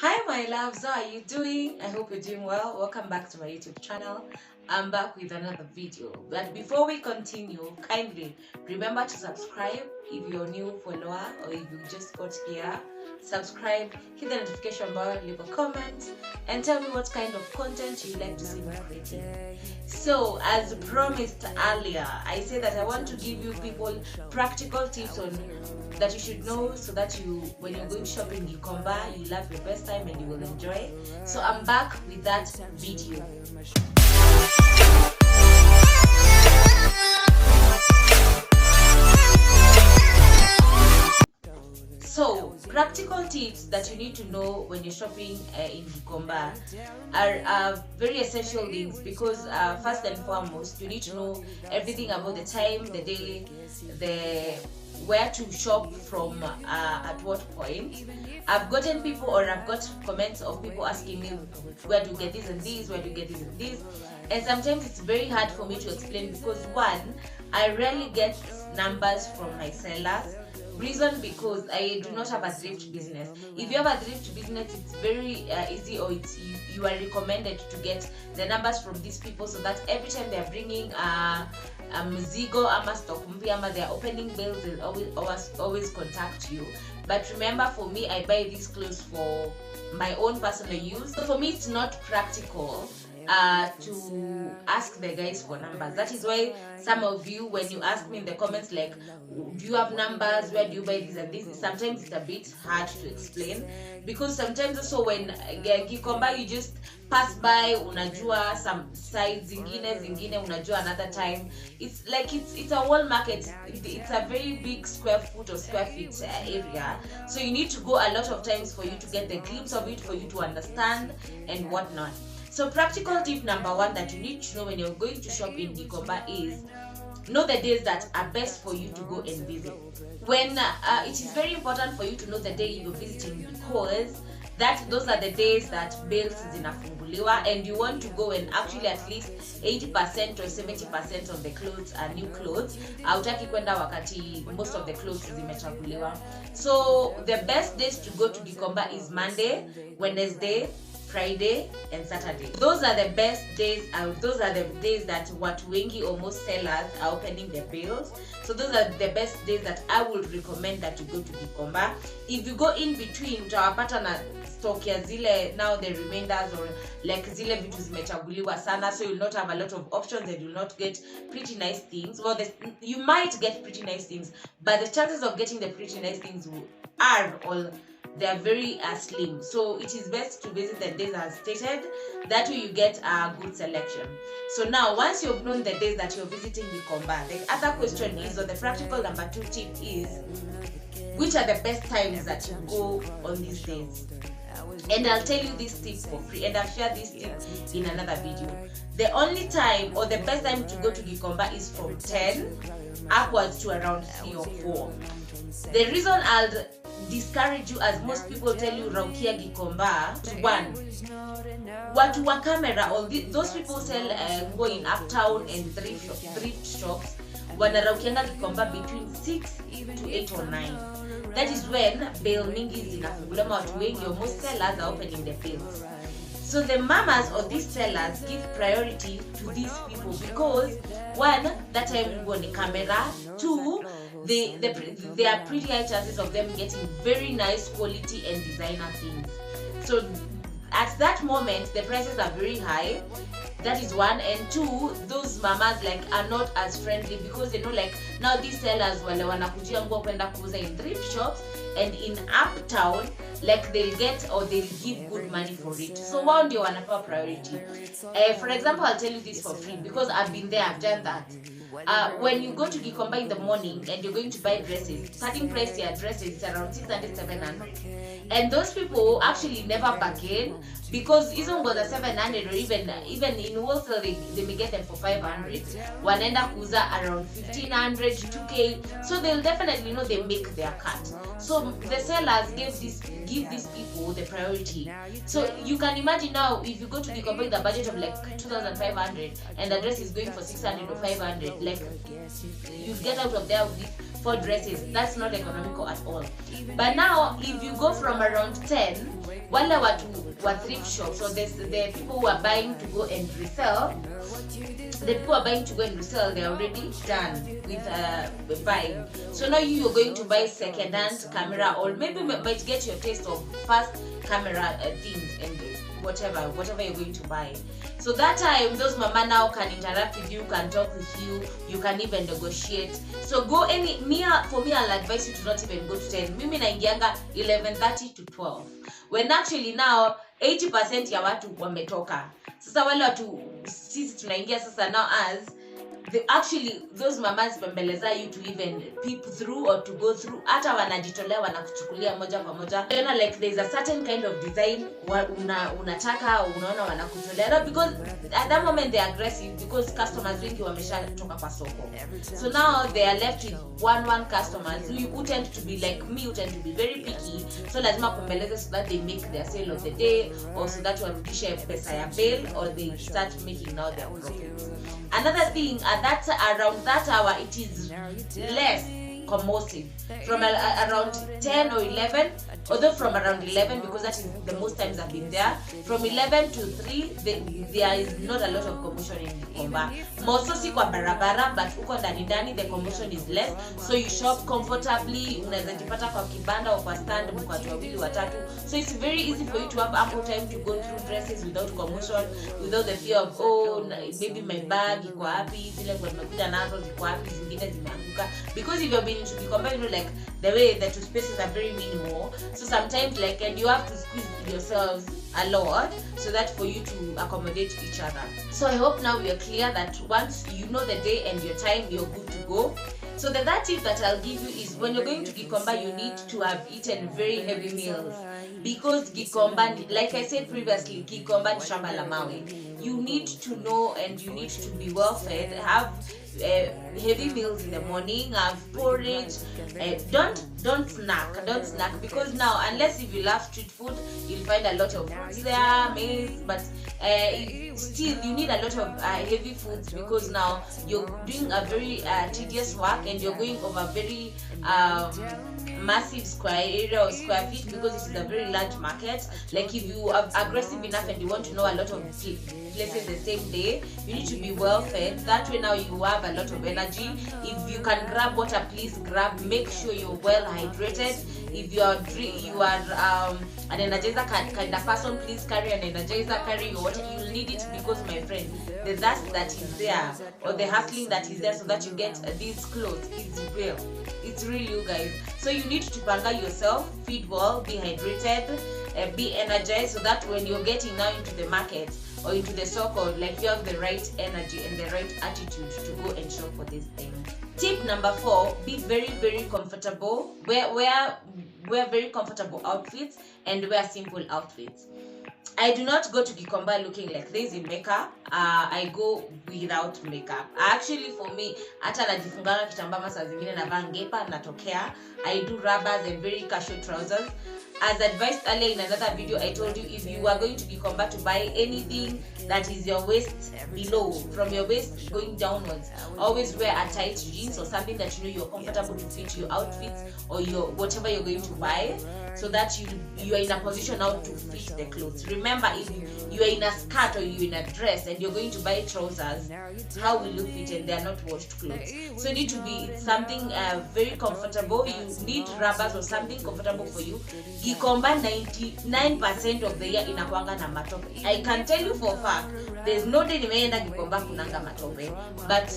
Hi my loves, how are you doing? I hope you're doing well. Welcome back to my YouTube channel. I'm back with another video. But before we continue, kindly remember to subscribe if you're a new follower or if you just got here. Subscribe, hit the notification bell, leave a comment, and tell me what kind of content you like to see me creating. So, as promised earlier, I say that I want to give you people practical tips on that you should know so that when you're going shopping in Gikomba, you have your best time and you will enjoy. So I'm back with that video. So, practical tips that you need to know when you're shopping in Gikomba are very essential things because first and foremost, you need to know everything about the time, the day, where to shop from, at what point. I've gotten people or I've got comments of people asking me where to get this and this, where to get this and this, and sometimes it's very hard for me to explain because one, I rarely get numbers from my sellers. Reason because I do not have a thrift business. If you have a thrift business, it's very easy, or you are recommended to get the numbers from these people so that every time they're bringing mzigo ama stock mpya ama they're opening bills, they'll always contact you. But remember, for me, I buy these clothes for my own personal use, so for me it's not practical to ask the guys for numbers. That is why some of you, when you ask me in the comments like, do you have numbers, where do you buy this and this, sometimes it's a bit hard to explain because sometimes also when Gikomba you just pass by, unajua some sides zingine unajua another time. It's like it's a whole market. It's a very big square foot or square feet area, so you need to go a lot of times for you to get the glimpse of it, for you to understand and whatnot. So practical tip number one that you need to know when you're going to shop in Gikomba is know the days that are best for you to go and visit. When it is very important for you to know the day you're visiting because those are the days that bills zinafunguliwa and you want to go and actually at least 80% or 70% of the clothes are new clothes. Hautaki kwenda wakati most of the clothes zimechaguliwa. So the best days to go to Gikomba is Monday, Wednesday, Friday and Saturday. Those are the best days, those are the days that watu wengi or most sellers are opening their bills. So those are the best days that I would recommend that you go to Gikomba. If you go in between, utawapata na stock ya zile now the remainders or like zile vitu zimechaguliwa sana, so you'll not have a lot of options and you'll not get pretty nice things. Well, you might get pretty nice things, but the chances of getting the pretty nice things they are very slim. So it is best to visit the days as stated. That way you get a good selection. So now once you've known the days that you're visiting Gikomba, the other question is, or the practical number 2 tip is, which are the best times that you go on these days? And I'll tell you this tip for free, and I'll share this tip in another video. The only time or the best time to go to Gikomba is from 10 upwards to around 3 or 4. The reason I'll discourage you, as most people tell you raukia Gikomba, one, watu wa camera, all those people sell go in uptown and thrift shops, wanaraukianga Gikomba between 6 to 8 or 9. That is when bail mingi zinafunguliwa, watu wengi or most sellers are opening their bills. So the mamas or these sellers give priority to these people because one, that time you go on the camera, two, there are pretty high chances of them getting very nice quality and designer things. So at that moment the prices are very high. That is one. And two, those mamas like are not as friendly because they know like now these sellers wale wanakujia nguo kwenda kuuza in thrift shops and in uptown, like they'll give good money for it. So wao ndio wanapewa priority. For example, I'll tell you this for free because I've been there, I've done that. When you go to Gikomba in the morning and you're going to buy dresses, starting price your dresses is around 600, 700. And those people actually never bargain because hizo nguo za 700 or even in wholesale they may get them for 500. Wanaenda kuuza around 1500, 2k. So they'll definitely know they make their cut. So the sellers give these people the priority. So you can imagine now if you go to Gikomba with a budget of like 2,500 and the dress is going for 600 or 500, like you get out of there with 4 dresses. That's not economical at all. But now if you go from around 10 wale watu wa thrift shops, so the people who are buying to go and resell, the people are buying to go and resell, they're already done with buying. So now you're going to buy second-hand camera, or maybe might get your taste of first camera things and whatever you're going to buy. So that time those mama now can interact with you, can talk with you, you can even negotiate. So go for me I'll advise you to not even go to 10. Mimi naingianga 11:30 to 12. When actually now 80% ya watu wametoka. Sasa wale watu sisi tunaingia sasa now as actually those mamas pembeleza you to even peep through or to go through, hata wanajitolea wanakuchukulia moja kwa moja. You know, like there's a certain kind of design unataka unaona wanakutolea, because at that moment they are aggressive because customers wengi wameshatoka kwa soko. So now they are left with one customers who tend to be like me, who tend to be very picky. So lazima pembeleza so that they make their sale of the day, or so that warudishe pesa ya bail, or they start making now their profits. Another thing, around that hour it is less commotive. From around 10 or 11, although from around 11, because that is the most times I've been there, from 11 to 3 there is not a lot of commotion in Gikomba. Mostly si kwa barabara, but uko ndani the commotion is less, so you shop comfortably. Unaweza jipata kwa kibanda au kwa stand mko watu wawili watatu, so it's very easy for you to have ample time to go through dresses without commotion, without the fear of maybe my bag iko wapi, zile kwa nimekuja nazo ziko wapi, zingine zimeanguka. Because if you've been to Gikomba, you know, like the way the two spaces are very minimal, so sometimes like, and you have to squeeze yourselves a lot so that for you to accommodate each other. So I hope now we are clear that once you know the day and your time, you're good to go. So the third tip that I'll give you is, when you're going to Gikomba, you need to have eaten very heavy meals, because Gikomba, like I said previously, Gikomba ni shamba la mawe. You need to know and you need to be well fed. Have heavy meals in the morning, have porridge. Don't snack, because now, unless if you love street food, you'll find a lot of fruits there, maize, but still you need a lot of heavy foods, because now you're doing a very tedious work and you're going over very massive square area or square feet, because it is a very large market. Like if you are aggressive enough and you want to know a lot of places the same day, you need to be well fed. That way now you have a lot of energy. If you can grab water, please grab. Make sure you're well hydrated. If you are an Energizer kind of person, please carry an Energizer, carry your water. You'll need it, because my friend, the dust that is there, or the hustling that is there so that you get these clothes, is real. It's real, you guys. So you need to panga yourself, feed well, be hydrated, be energized, so that when you're getting now into the market or into the circle, like you have the right energy and the right attitude to go and shop for this thing. Tip number 4, be very, very comfortable. Wear very comfortable outfits and wear simple outfits. I do not go to Gikomba looking like this in makeup. I go without makeup. Actually, for me, hata najifunganga kitambaa saa zingine na vangepa natokea. I do rubbers and very casual trousers. As advised earlier in another video, I told you, if you are going to Gikomba to buy anything that is your waist below, from your waist going downwards, always wear a tight jeans or something that you know you're comfortable to fit your outfits or your whatever you're going to buy, so that you are in a position now to fit the clothes. Remember, if you are in a skirt or you're in a dress and you're going to buy trousers, how will you fit? And they are not washed clothes. So you need to be something very comfortable. You need rubbers or something comfortable for you. Gikomba 99% of the year inakuanga na matope. I can tell you for a fact, there's no day nimeenda Gikomba kunanga matope, but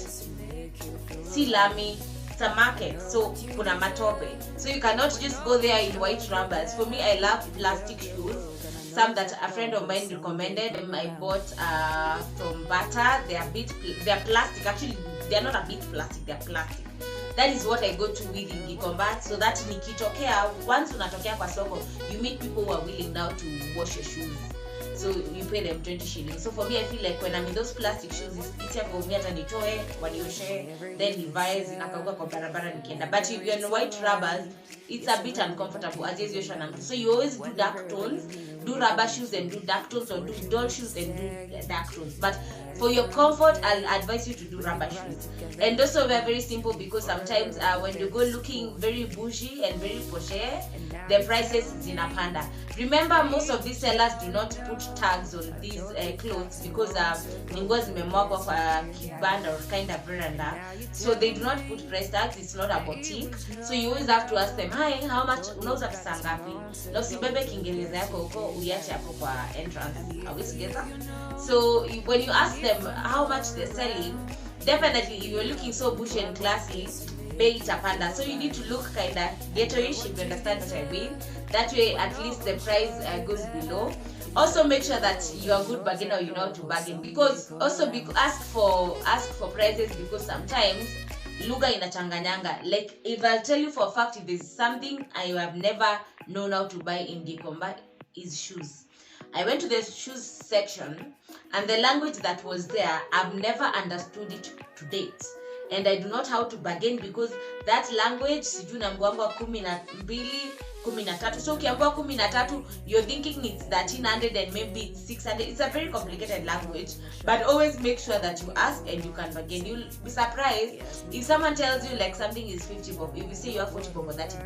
si lami, it's a market, so kuna matope. So you cannot just go there in white rubbers. For me, I love plastic shoes. Some that a friend of mine recommended, I bought from Bata. They're plastic. Actually, they're not a bit plastic, they're plastic. That is what I go to with in Gikomba, so that nikitokea, once unatokea kwa soko, you meet people who are willing now to wash your shoes. So you pay them 20 shillings. So for me, I feel like when I'm in those plastic shoes, it's easier for me hata nitoe, wanioshe, then nivae zinakauka kwa barabara nikienda. But if you're in white rubbers, it's a bit uncomfortable as is your mtu. So you always do dark tones, do rubber shoes and do dark tones, or do doll shoes and do dark tones. But For your comfort, I'll advise you to do rubber shoes. And also they're very simple because sometimes when you go looking very bougie and very poche, the prices zinapanda. Remember, most of these sellers do not put tags on these clothes because nguo zimemwagwa kwa kibanda or kind of veranda, so they do not put price tags. It's not a boutique, so you always have to ask them, hi, how much unauza pesa ngapi, na usibebe kiingereza yako huko uiache hapo kwa entrance. Are we together? So when you ask them how much they're selling, definitely if you're looking so bougie and classy, bei itapanda. So you need to look kind of ghettoish, if you understand what I mean. That way at least the price goes below. Also make sure that you're a good bargainer, or you know how to bargain, because also ask for prices, because sometimes lugha inachanganyanga. Like if I'll tell you for a fact, if there's something I have never known how to buy in Gikomba is shoes. I went to the shoes section and the language that was there, I've never understood it to date. And I do not know how to bargain because that language sijui naambiwanga 12 13. So ukiambiwa 13, you're thinking it's 1300 and maybe it's 600. It's a very complicated language, but always make sure that you ask and you can bargain. You'll be surprised if someone tells you like something is 50 bob, if you say you have 40 bob or 30 bob,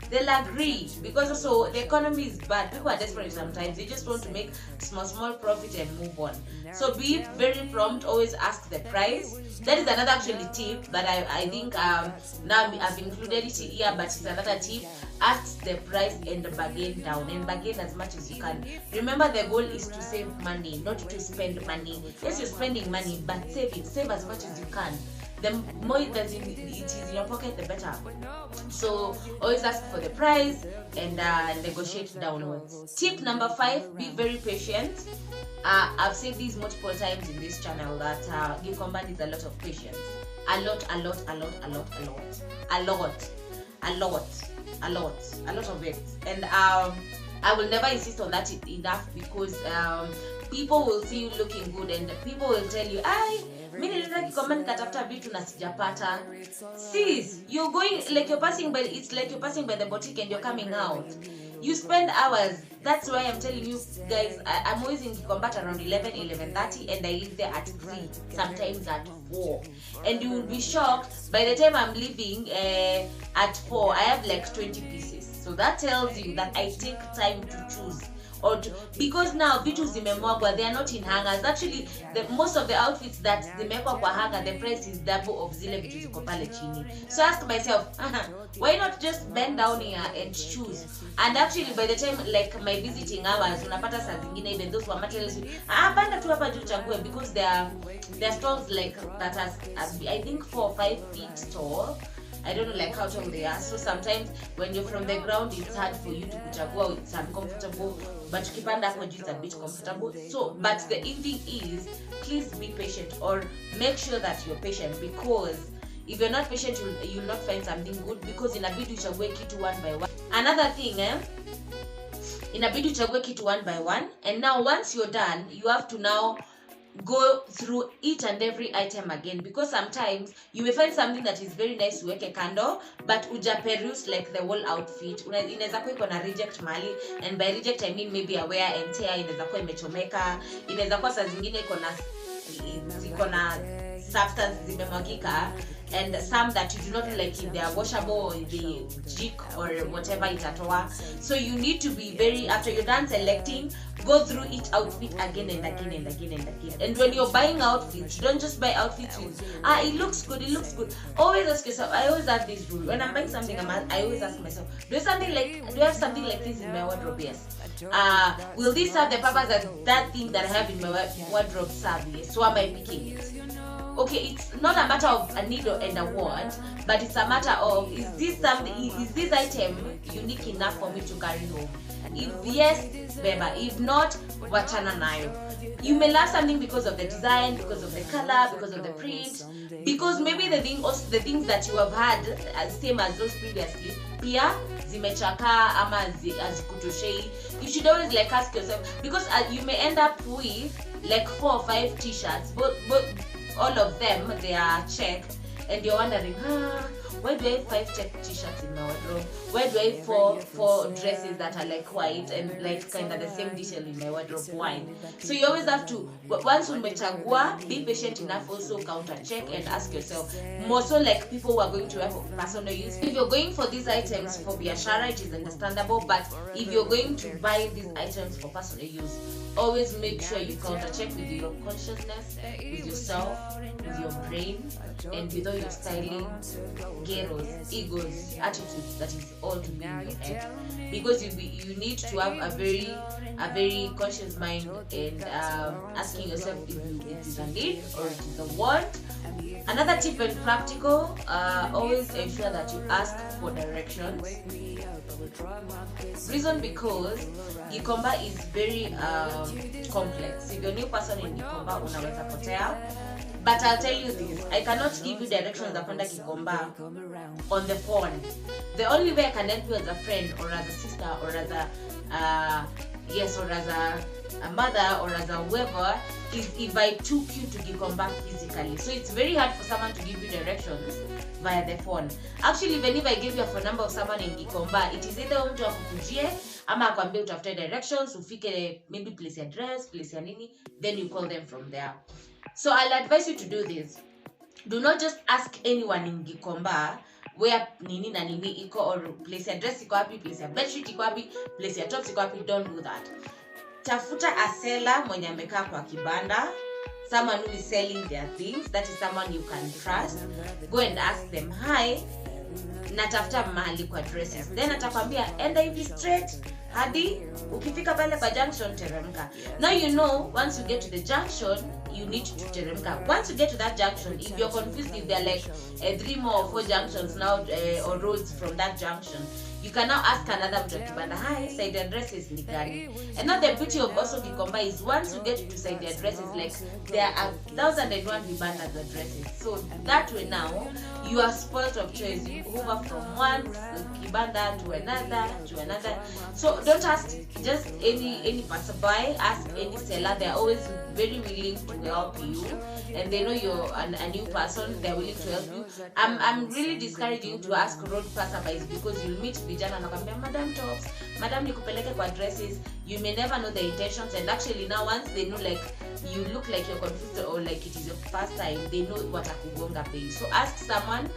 they'll agree, because also the economy is bad. People are desperate sometimes. They just want to make small profit and move on. So be very prompt. Always ask the price. That is another actually tip that I think now I've included it here, but it's another tip. Ask the price and bargain down, and bargain as much as you can. Remember, the goal is to save money, not to spend money. Yes, you're spending money, but save it. Save as much as you can. The more that it is in your pocket, the better. So always ask for the price and negotiate downwards. Tip number 5: be very patient. I've said this multiple times in this channel that Gikomba needs a lot of patience. A lot of it. And I will never insist on that enough, because people will see you looking good and people will tell you, mimi nilienda Gikomba nikatafuta vitu na sijapata. Sis, you're going like you're passing by, it's like you're passing by the boutique and you're coming out. You spend hours. That's why I'm telling you guys, I'm always in Gikomba around 11:30, and I leave there at 3, sometimes at 4. And you will be shocked, by the time I'm leaving at 4, I have like 20 pieces. So that tells you that I take time to choose. Because now vitu zimemwagwa, they are not in hangers. Actually, most of the outfits that zimewekwa kwa hanger, the price is double of zile vitu ziko pale chini. So ask myself, why not just bend down here and choose? And actually, by the time like my visiting hours, unapata saa zingine even those who materials, panda tu hapa juu chague, because there are stalls like that are I think 4 or 5 feet tall. I don't know like how tall they are. So sometimes when you're from the ground, it's hard for you to kuchagua, it's uncomfortable. But ukipanda hapo juu, it's a bit comfortable. So, but the thing is, please be patient, or make sure that you're patient, because if you're not patient, you'll not find something good, because inabidi uchague kitu one by one. Another thing, inabidi uchague kitu one by one. And now once you're done, you have to now go through each and every item again, because sometimes you may find something that is very nice uweke kando, but uja peruse like the whole outfit. Inaweza kuwa iko na reject mali, and by reject I mean maybe a wear and tear. Inaweza kuwa imechomeka, inaweza kuwa saa zingine iko na substance zimemwagika, and some that you do not like, if they are washable or the jik or whatever itatoa. So you need to be very, after you're done selecting, go through each outfit again and again and again and again. And when you're buying outfits, don't just buy outfits with it looks good. Always ask yourself, I always have this rule, when I'm buying something, I always ask myself, do I have something like this in my wardrobe? Yes. Will this serve the purpose that thing that I have in my wardrobe serve? Yes. So am I picking it? Okay, it's not a matter of a need and a want, but it's a matter of, is this item unique enough for me to carry home? If yes, beba. If not, wachana nayo. You may love something because of the design, because of the color, because of the print, because maybe the things that you have had same as those previously, pia zimechaka ama azikutoshei. You should always like ask yourself, because you may end up with like 4 or 5 t-shirts, but all of them, they are checked, and you're wondering, why do I have 5 check t-shirts in my wardrobe? Why do I have four dresses that are like white and like kind of the same detail in my wardrobe? Why? So you always have to, once umechagua, be patient enough, also counter check and ask yourself, more so like people who are going to have personal use. If you're going for these items for biashara, it is understandable, but if you're going to buy these items for personal use, always make sure you counter check with your consciousness, with yourself, with your brain, and with all your styling, geros, egos, attitudes that is all to be in your head. Because you need to have a very conscious mind and asking yourself if it is a need or it is a want. Another tip and practical, always ensure that you ask for directions. Reason because Gikomba is very complex. If you're a new person in Gikomba, unaweza potea. But I'll tell you this, I cannot give you directions upon Gikomba on the phone. The only way I can help you as a friend or as a sister or as a mother or as a whoever is if I took you to Gikomba physically. So it's very hard for someone to give you directions via the phone. Actually, even if I give you a phone number of someone in Gikomba, it is either mtu akukujie ama akwambie utafute directions, ufike maybe place your address, place your nini, then you call them from there. So I'll advise you to do this. Do not just ask anyone in Gikomba where nini na nini iko, or place your dress iko wapi, place your bedsheet iko wapi, place your tops iko wapi. Don't do that. Tafuta a seller mwenye amekaa kwa kibanda, someone who is selling their things. That is someone you can trust. Go and ask them, hi, natafuta mahali kwa dresses. Then atakwambia enda hivi straight hadi ukifika pale kwa junction teremka. Now you know, once you get to the junction, you need to teremka. Once you get to that junction, if you're confused if there are like 3 more or 4 junctions now or roads from that junction, you can now ask another mtu kibanda, hi, side addresses ni gani? And now the beauty of also Gikomba is once you get to side addresses, like there are 1,001 vibandas addresses. So that way now you are spoiled of choice. You move from one kibanda to another. So don't ask just any passerby. Ask any seller. They are always very willing to help you, and they know you're a new person. They're willing to help you. I'm really discouraging you to ask road passerbys because you'll meet vijana nakwambia, madam tops, madam nikupeleke kwa dresses. You may never know the intentions, and actually now once they know like you look like you're confused or like it is your first time, they know what akugonga pay. So ask someone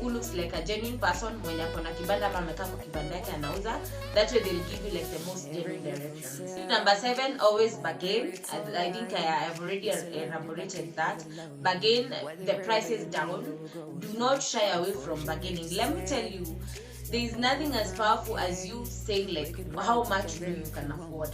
who looks like a genuine person mwenye akona kibanda ama amekaa kwa kibanda yake anauza. That way they'll give you like the most genuine directions. Number 7, always bargain. I think I have already elaborated that. Bargain the prices down. Do not shy away from bargaining. Let me tell you, there is nothing as powerful as you saying like how much you can afford.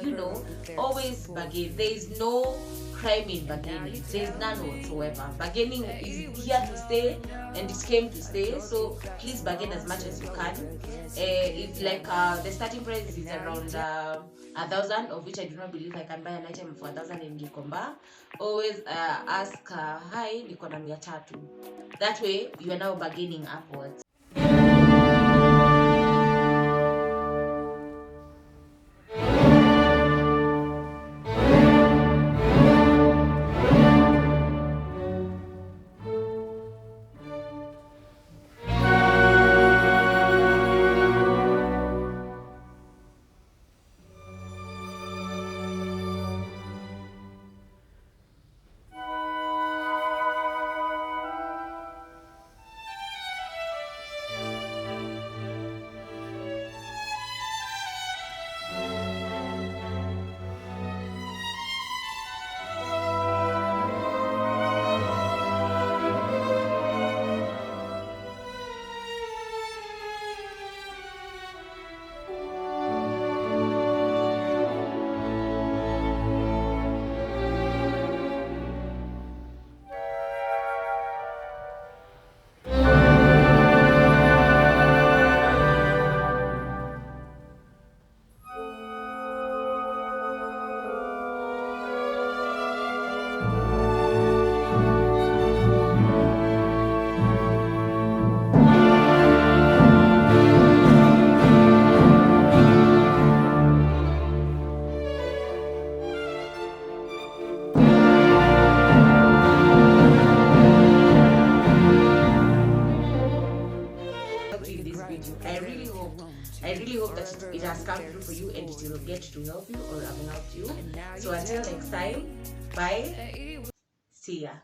You know, always bargain. There is no crime in bargaining. There is none whatsoever. Bargaining is here to stay and it came to stay. So please bargain as much as you can. If like the starting price is around 1,000, of which I do not believe I can buy an item for 1,000 in Gikomba, always ask, hi, niko na 300. That way you are now bargaining upwards. I really hope that it has come through for you and it will get to help you or have helped you. So until next time, bye. See ya.